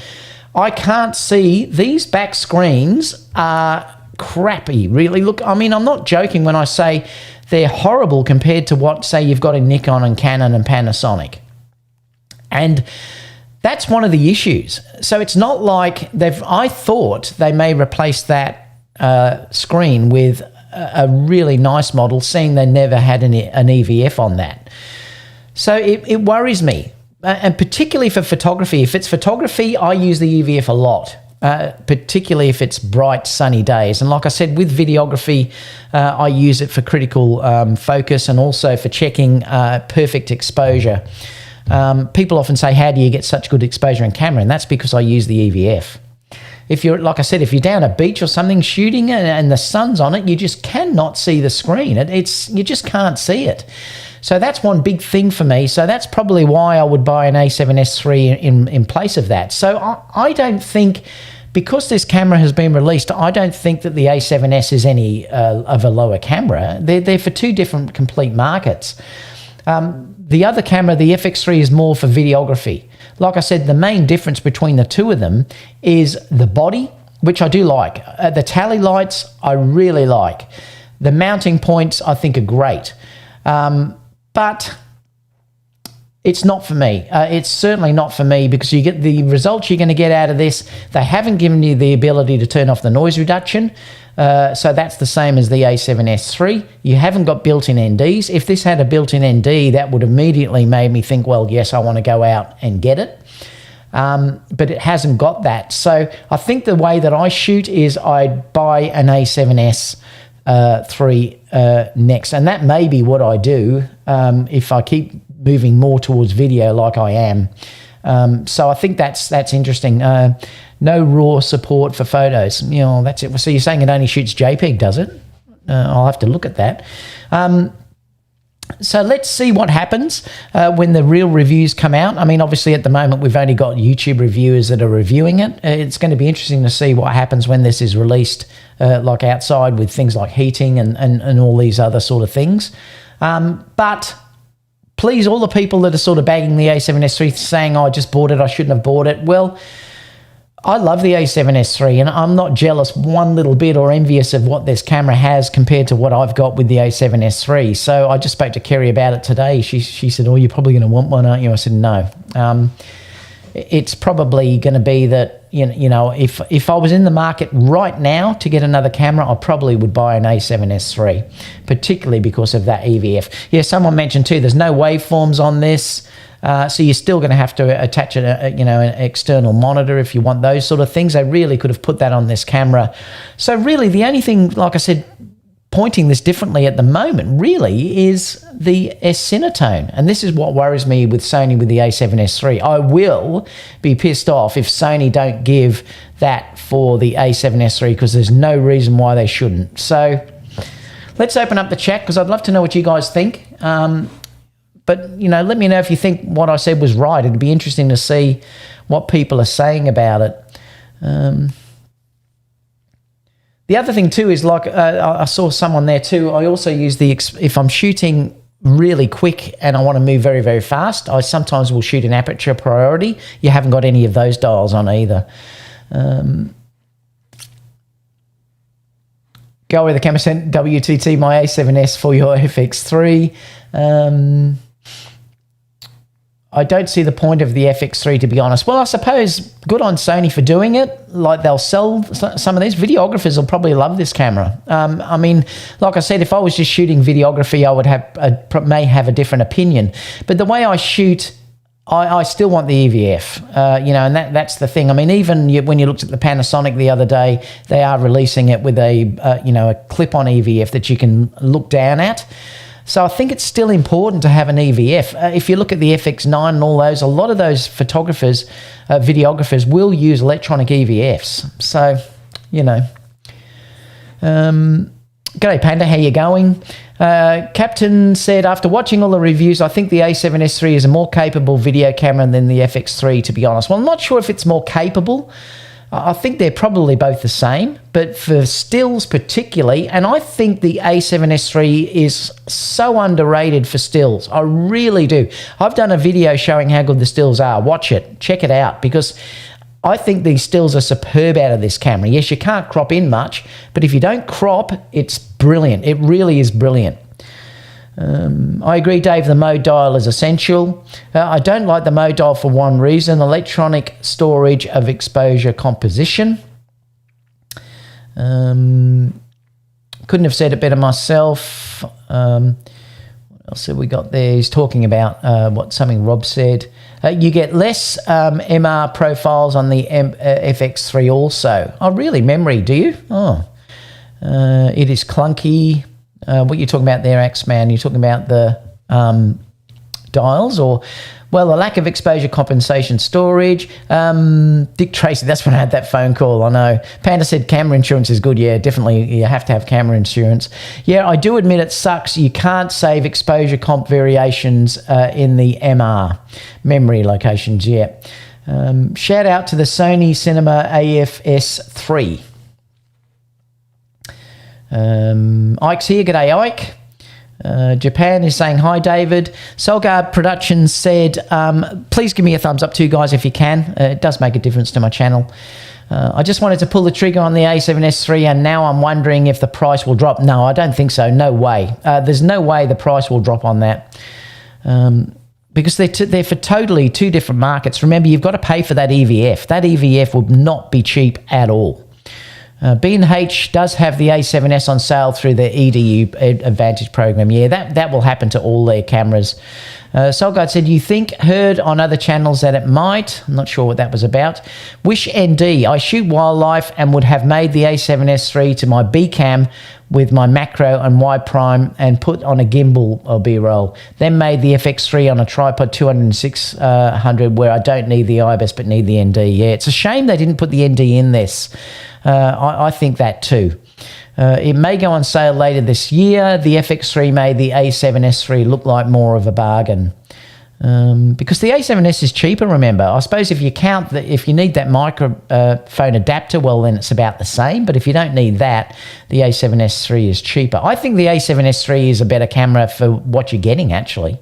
I can't see, these back screens are crappy, really. Look, I mean, I'm not joking when I say they're horrible compared to what, say, you've got in Nikon and Canon and Panasonic. And that's one of the issues. So it's not like I thought they may replace that screen with a really nice model, seeing they never had an EVF on that. So it worries me. And particularly for photography. If it's photography, I use the EVF a lot, particularly if it's bright, sunny days. And like I said, with videography, I use it for critical focus, and also for checking perfect exposure. People often say, how do you get such good exposure in camera? And that's because I use the EVF. If you're, like I said, if you're down a beach or something shooting and the sun's on it, you just cannot see the screen. You just can't see it. So that's one big thing for me. So that's probably why I would buy an A7S III in place of that. So I don't think, because this camera has been released, I don't think that the A7S is any of a lower camera. They're for two different complete markets. The other camera, the FX3, is more for videography. Like I said, the main difference between the two of them is the body, which I do like. The tally lights, I really like. The mounting points, I think, are great. But it's not for me. It's certainly not for me, because you get the results you're going to get out of this. They haven't given you the ability to turn off the noise reduction. So that's the same as the A7S III. You haven't got built-in NDs. If this had a built-in ND, that would immediately made me think, well, yes, I want to go out and get it. But it hasn't got that. So I think the way that I shoot is I'd buy an A7S III next, and that may be what I do if I keep moving more towards video like I am. So I think that's interesting. No RAW support for photos. That's it. So you're saying it only shoots JPEG, does it? I'll have to look at that. So let's see what happens when the real reviews come out. I mean, obviously at the moment we've only got YouTube reviewers that are reviewing it. It's going to be interesting to see what happens when this is released, like outside, with things like heating and all these other sort of things. But please, all the people that are sort of bagging the A7S III, saying, oh, I just bought it, I shouldn't have bought it. Well, I love the A7S III, and I'm not jealous one little bit or envious of what this camera has compared to what I've got with the A7S III. So I just spoke to Kerry about it today. She said, oh, you're probably going to want one, aren't you? I said, no. It's probably going to be that, you know, if I was in the market right now to get another camera, I probably would buy an A7S III, particularly because of that EVF. Yeah, someone mentioned too, there's no waveforms on this. So you're still going to have to attach an external monitor if you want those sort of things. They really could have put that on this camera. So really the only thing, like I said, pointing this differently at the moment really is the S-Cinetone. And this is what worries me with Sony with the A7S III. I will be pissed off if Sony don't give that for the A7S III, because there's no reason why they shouldn't. So let's open up the chat, because I'd love to know what you guys think. But, you know, let me know if you think what I said was right. It'd be interesting to see what people are saying about it. The other thing too is, like, I saw someone there too. I also use if I'm shooting really quick and I want to move very, very fast, I sometimes will shoot in aperture priority. You haven't got any of those dials on either. Go with the camera sent WTT my A7S for your FX3. I don't see the point of the FX3, to be honest. Well, I suppose good on Sony for doing it. Like, they'll sell some of these. Videographers will probably love this camera. I mean, like I said, if I was just shooting videography, I would may have a different opinion. But the way I shoot, I still want the EVF, you know, and that's the thing. I mean, even when you looked at the Panasonic the other day, they are releasing it with a clip-on EVF that you can look down at. So I think it's still important to have an EVF. If you look at the FX9 and all those, a lot of those photographers, videographers will use electronic EVFs. So, you know. G'day Panda, how you going? Captain said, after watching all the reviews, I think the A7S III is a more capable video camera than the FX3, to be honest. Well, I'm not sure if it's more capable. I think they're probably both the same, but for stills particularly, and I think the A7S III is so underrated for stills. I really do. I've done a video showing how good the stills are. Watch it. Check it out, because I think these stills are superb out of this camera. Yes, you can't crop in much, but if you don't crop, it's brilliant. It really is brilliant. I agree, Dave, the mode dial is essential. I don't like the mode dial for one reason: electronic storage of exposure composition. Couldn't have said it better myself. What else have we got there? He's talking about something Rob said. You get less MR profiles on the FX3 also. Oh, really? Memory, do you? Oh, it is clunky. What you're talking about there, Axeman, you're talking about the dials, or, well, the lack of exposure compensation storage. Dick Tracy, that's when I had that phone call, I know. Panda said camera insurance is good. Yeah, definitely, you have to have camera insurance. Yeah, I do admit it sucks. You can't save exposure comp variations in the MR memory locations yet. Shout out to the Sony Cinema A7S III. Ike's here. G'day, Ike. Japan is saying, hi, David. Solgard Productions said, please give me a thumbs up too, guys, if you can. It does make a difference to my channel. I just wanted to pull the trigger on the A7S III, and now I'm wondering if the price will drop. No, I don't think so. No way. There's no way the price will drop on that. Because they're for totally two different markets. Remember, you've got to pay for that EVF. That EVF would not be cheap at all. B&H does have the A7S on sale through the EDU Advantage program. Yeah, that will happen to all their cameras. Solguard said, heard on other channels that it might. I'm not sure what that was about. Wish ND, I shoot wildlife and would have made the A7S III to my B cam with my macro and Y prime and put on a gimbal or B-roll. Then made the FX3 on a tripod 200 where I don't need the IBIS but need the ND. Yeah, it's a shame they didn't put the ND in this. I think that too. It may go on sale later this year. The FX3 made the A7S III look like more of a bargain. Because the A7S is cheaper, remember. I suppose if you count that, if you need that microphone adapter, well, then it's about the same. But if you don't need that, the A7S III is cheaper. I think the A7S III is a better camera for what you're getting, actually.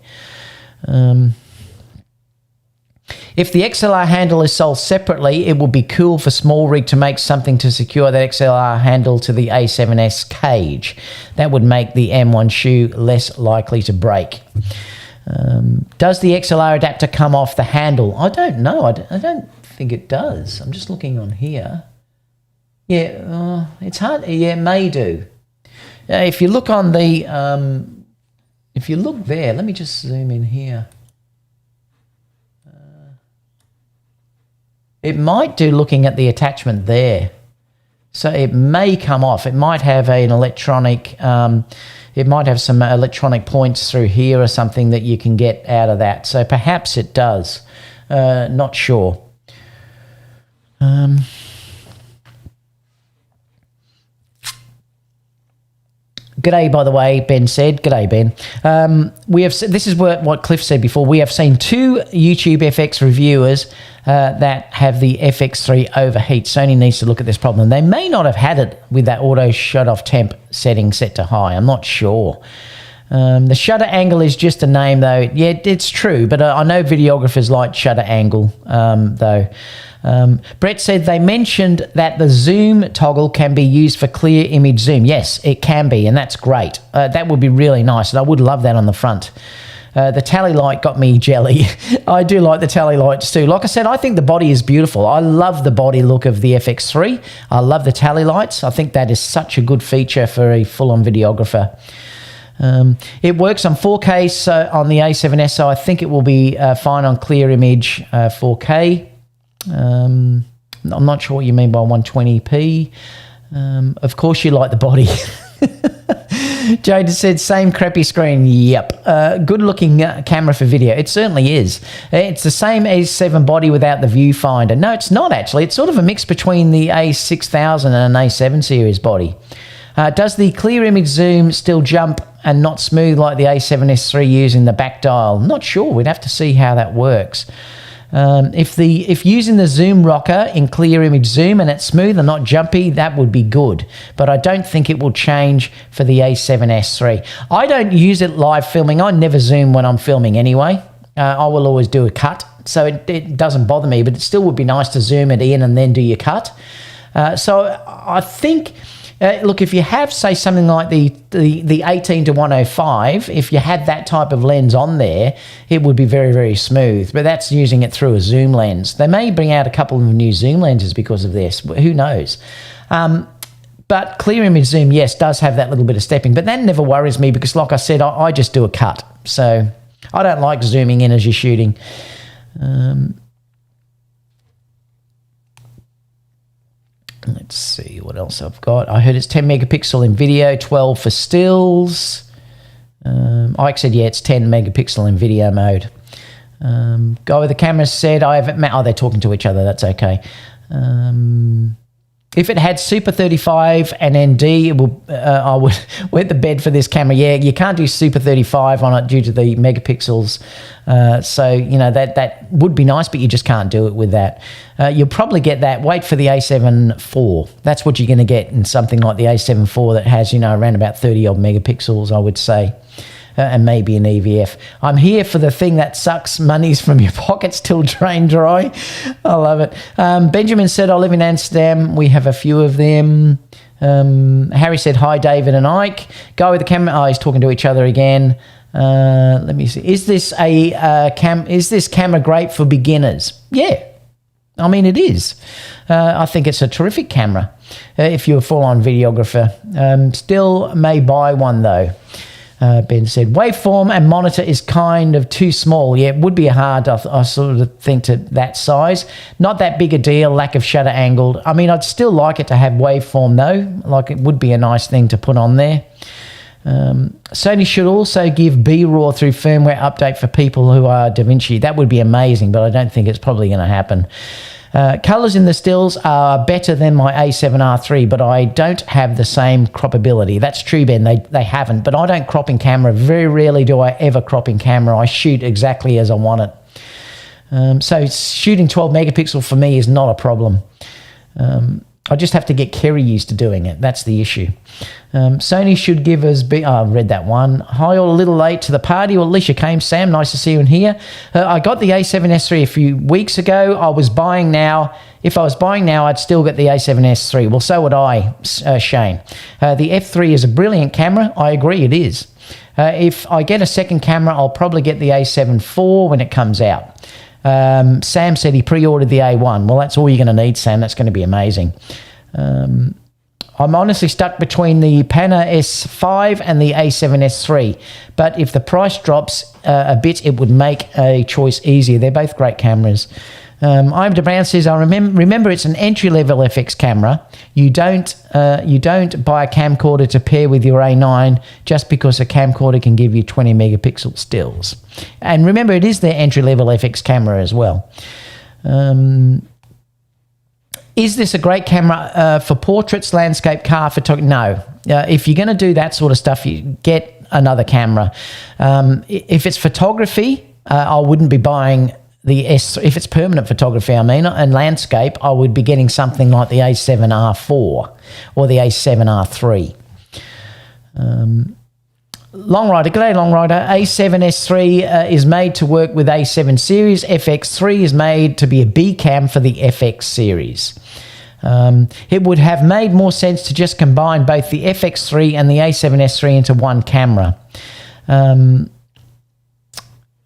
If the XLR handle is sold separately, it would be cool for small rig to make something to secure that XLR handle to the A7S cage. That would make the M1 shoe less likely to break. Does the XLR adapter come off the handle? I don't know. I don't think it does. I'm just looking on here. Yeah, it's hard. Yeah, it may do. If you look on the, if you look there, let me just zoom in here. It might do looking at the attachment there. So it may come off. It might have an electronic, it might have some electronic points through here or something that you can get out of that. So perhaps it does. Not sure. G'day, by the way, Ben said. G'day, Ben. This is what Cliff said before. We have seen 2 YouTube FX reviewers that have the FX3 overheat. Sony needs to look at this problem. They may not have had it with that auto shut-off temp setting set to high. I'm not sure. The shutter angle is just a name, though. Yeah, it's true, but I know videographers like shutter angle, though. Brett said they mentioned that the zoom toggle can be used for clear image zoom. Yes, it can be, and that's great. That would be really nice, and I would love that on the front. The tally light got me jelly. I do like the tally lights too. Like I said, I think the body is beautiful. I love the body look of the FX3. I love the tally lights. I think that is such a good feature for a full-on videographer. It works on 4K so on the A7S, so I think it will be fine on clear image 4K. I'm not sure what you mean by 120p. Of course you like the body. Jade said, same crappy screen. Yep. Good looking camera for video. It certainly is. It's the same A7 body without the viewfinder. No, it's not actually. It's sort of a mix between the A6000 and an A7 series body. Does the clear image zoom still jump and not smooth like the A7S III using the back dial? Not sure. We'd have to see how that works. If using the zoom rocker in clear image zoom and it's smooth and not jumpy, that would be good. But I don't think it will change for the A7S III. I don't use it live filming. I never zoom when I'm filming anyway. I will always do a cut, so it doesn't bother me, but it still would be nice to zoom it in and then do your cut. So I think... look, if you have, say, something like the 18 to 105, if you had that type of lens on there, it would be very, very smooth. But that's using it through a zoom lens. They may bring out a couple of new zoom lenses because of this. Who knows? But clear image zoom, yes, does have that little bit of stepping. But that never worries me because, like I said, I just do a cut. So I don't like zooming in as you're shooting. Let's see what else I've got. I heard it's 10 megapixel in video, 12 for stills. Ike said, yeah, it's 10 megapixel in video mode. Guy with the camera said, I haven't met. Oh, they're talking to each other. That's okay. If it had Super 35 and ND, it will, I would wet the bed for this camera. Yeah, you can't do Super 35 on it due to the megapixels. So, you know, that would be nice, but you just can't do it with that. You'll probably get that. Wait for the A7 IV. That's what you're going to get in something like the A7 IV that has, you know, around about 30-odd megapixels, I would say. And maybe an EVF. I'm here for the thing that sucks monies from your pockets till drain dry. I love it. Benjamin said, I live in Amsterdam. We have a few of them. Harry said, hi, David and Ike. Guy with the camera. Oh, he's talking to each other again. Let me see. Is this camera great for beginners? Yeah. I mean, it is. I think it's a terrific camera if you're a full-on videographer. Still may buy one, though. Ben said, waveform and monitor is kind of too small. Yeah, it would be hard, I sort of think, to that size. Not that big a deal, lack of shutter angle. I mean, I'd still like it to have waveform, though. Like, it would be a nice thing to put on there. Sony should also give B-RAW through firmware update for people who are DaVinci. That would be amazing, but I don't think it's probably going to happen. Colours in the stills are better than my A7R III, but I don't have the same croppability. That's true, Ben. They haven't, but I don't crop in camera. Very rarely do I ever crop in camera. I shoot exactly as I want it. So shooting 12 megapixel for me is not a problem. I just have to get Kerry used to doing it. That's the issue. Sony should give us... I read that one. Hi, all a little late to the party. Well, at least you came, Sam. Nice to see you in here. I got the A7S III a few weeks ago. I was buying now. If I was buying now, I'd still get the A7S III. Well, so would I, Shane. The F3 is a brilliant camera. I agree, it is. If I get a second camera, I'll probably get the A7 IV when it comes out. Sam said he pre-ordered the A1. Well, that's all you're going to need, Sam. That's going to be amazing. I'm honestly stuck between the Pana S5 and the A7S III. But if the price drops a bit, it would make a choice easier. They're both great cameras. I'm Brown says, I remember it's an entry-level FX camera. You don't buy a camcorder to pair with your A9 just because a camcorder can give you 20 megapixel stills. And remember, it is their entry-level FX camera as well. Is this a great camera for portraits, landscape, car photography? No. If you're going to do that sort of stuff, you get another camera. If it's photography, I wouldn't be buying the if it's permanent photography, I mean, and landscape, I would be getting something like the A7R4 or the A7R3. Long Rider, g'day Long Rider. A7S III is made to work with A7 series. FX3 is made to be a B cam for the FX series. It would have made more sense to just combine both the FX3 and the A7S III into one camera.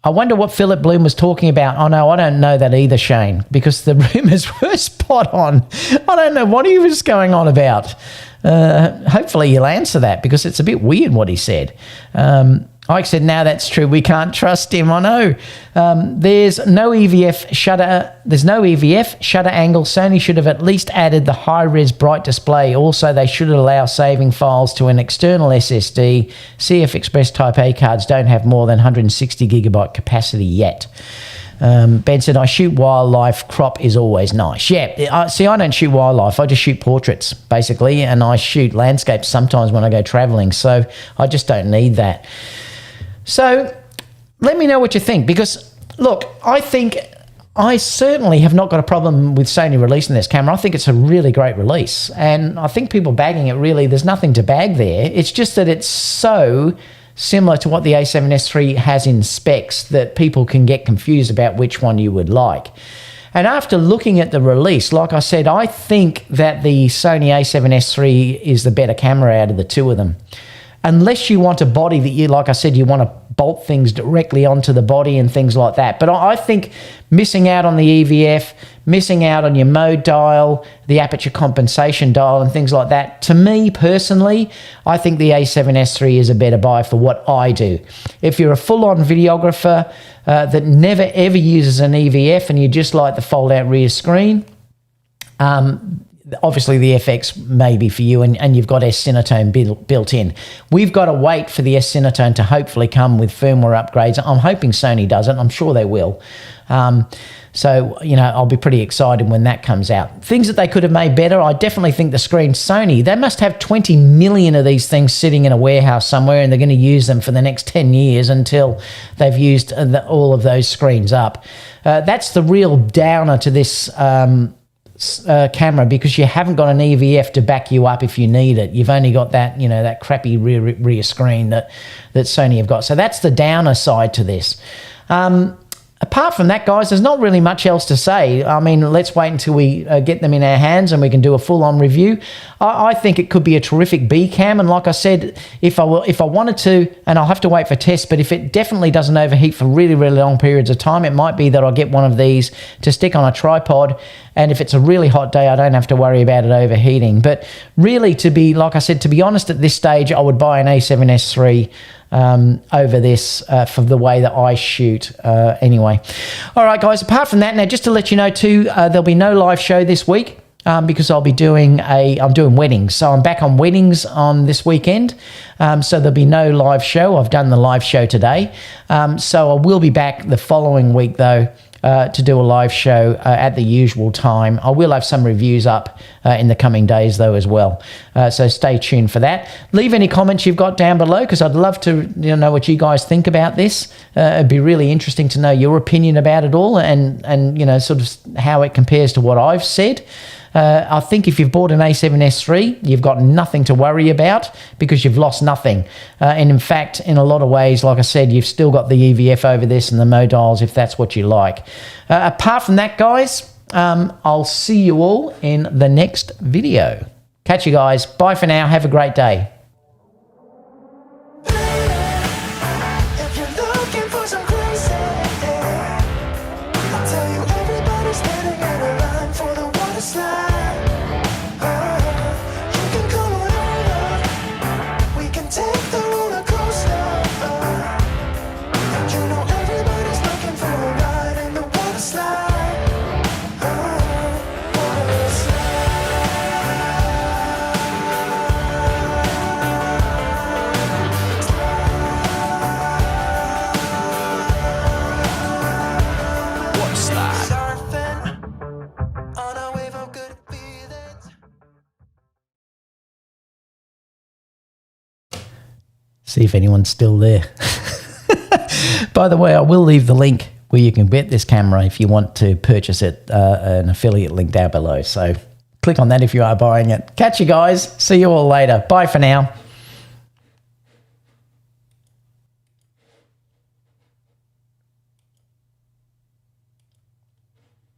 I wonder what Philip Bloom was talking about. Oh, no, I don't know that either, Shane, because the rumours were spot on. I don't know what he was going on about. Hopefully you'll answer that, because it's a bit weird what he said. Ike said, now that's true. We can't trust him. I know. There's no EVF shutter. There's no EVF shutter angle. Sony should have at least added the high-res bright display. Also, they should allow saving files to an external SSD. CF Express Type A cards don't have more than 160 gigabyte capacity yet. Ben said, I shoot wildlife. Crop is always nice. Yeah, see, I don't shoot wildlife. I just shoot portraits, basically, and I shoot landscapes sometimes when I go traveling, so I just don't need that. So let me know what you think, because, look, I certainly have not got a problem with Sony releasing this camera. I think it's a really great release, and I think people bagging it, really, there's nothing to bag there. It's just that it's so similar to what the A7S III has in specs that people can get confused about which one you would like. And after looking at the release, like I said, I think that the Sony A7S III is the better camera out of the two of them. Unless you want a body that you, like I said, you want to bolt things directly onto the body and things like that. But I think missing out on the EVF, missing out on your mode dial, the aperture compensation dial and things like that, to me personally, I think the A7S III is a better buy for what I do. If you're a full-on videographer that never ever uses an EVF and you just like the fold-out rear screen, obviously the FX may be for you, and you've got S-Cinetone built in. We've got to wait for the S-Cinetone to hopefully come with firmware upgrades. I'm hoping Sony doesn't. I'm sure they will. So, you know, I'll be pretty excited when that comes out. Things that they could have made better, I definitely think the screen. Sony, they must have 20 million of these things sitting in a warehouse somewhere, and they're going to use them for the next 10 years until they've used all of those screens up. That's the real downer to this camera, because you haven't got an EVF to back you up if you need it. You've only got that, you know, that crappy rear screen that Sony have got. So that's the downer side to this. Apart from that, guys, there's not really much else to say. I mean, let's wait until we get them in our hands and we can do a full-on review. I think it could be a terrific B cam, and like I said, if I wanted to, and I'll have to wait for tests, but if it definitely doesn't overheat for really, really long periods of time, it might be that I'll get one of these to stick on a tripod, and if it's a really hot day, I don't have to worry about it overheating. But really, like I said, to be honest, at this stage, I would buy an A7S III over this for the way that I shoot anyway. All right, guys, apart from that, now just to let you know too, there'll be no live show this week because I'm doing weddings. So I'm back on weddings on this weekend. So there'll be no live show. I've done the live show today. So I will be back the following week though to do a live show at the usual time. I will have some reviews up in the coming days though as well. So stay tuned for that. Leave any comments you've got down below, because I'd love to know what you guys think about this. It'd be really interesting to know your opinion about it all, and sort of how it compares to what I've said. I think if you've bought an A7S III, you've got nothing to worry about, because you've lost nothing. And in fact, in a lot of ways, like I said, you've still got the EVF over this and the modules if that's what you like. Apart from that, guys, I'll see you all in the next video. Catch you guys. Bye for now. Have a great day. If you're looking for some crazy, I'll tell you everybody's standing in a line for the water slide. You can come on over, we can take the roller coaster. And you know everybody's looking for a ride in the water slide. Water slide. Surfing on a wave of good feelings. See if anyone's still there. By the way, I will leave the link where you can get this camera if you want to purchase it, an affiliate link down below. So click on that if you are buying it. Catch you guys. See you all later. Bye for now.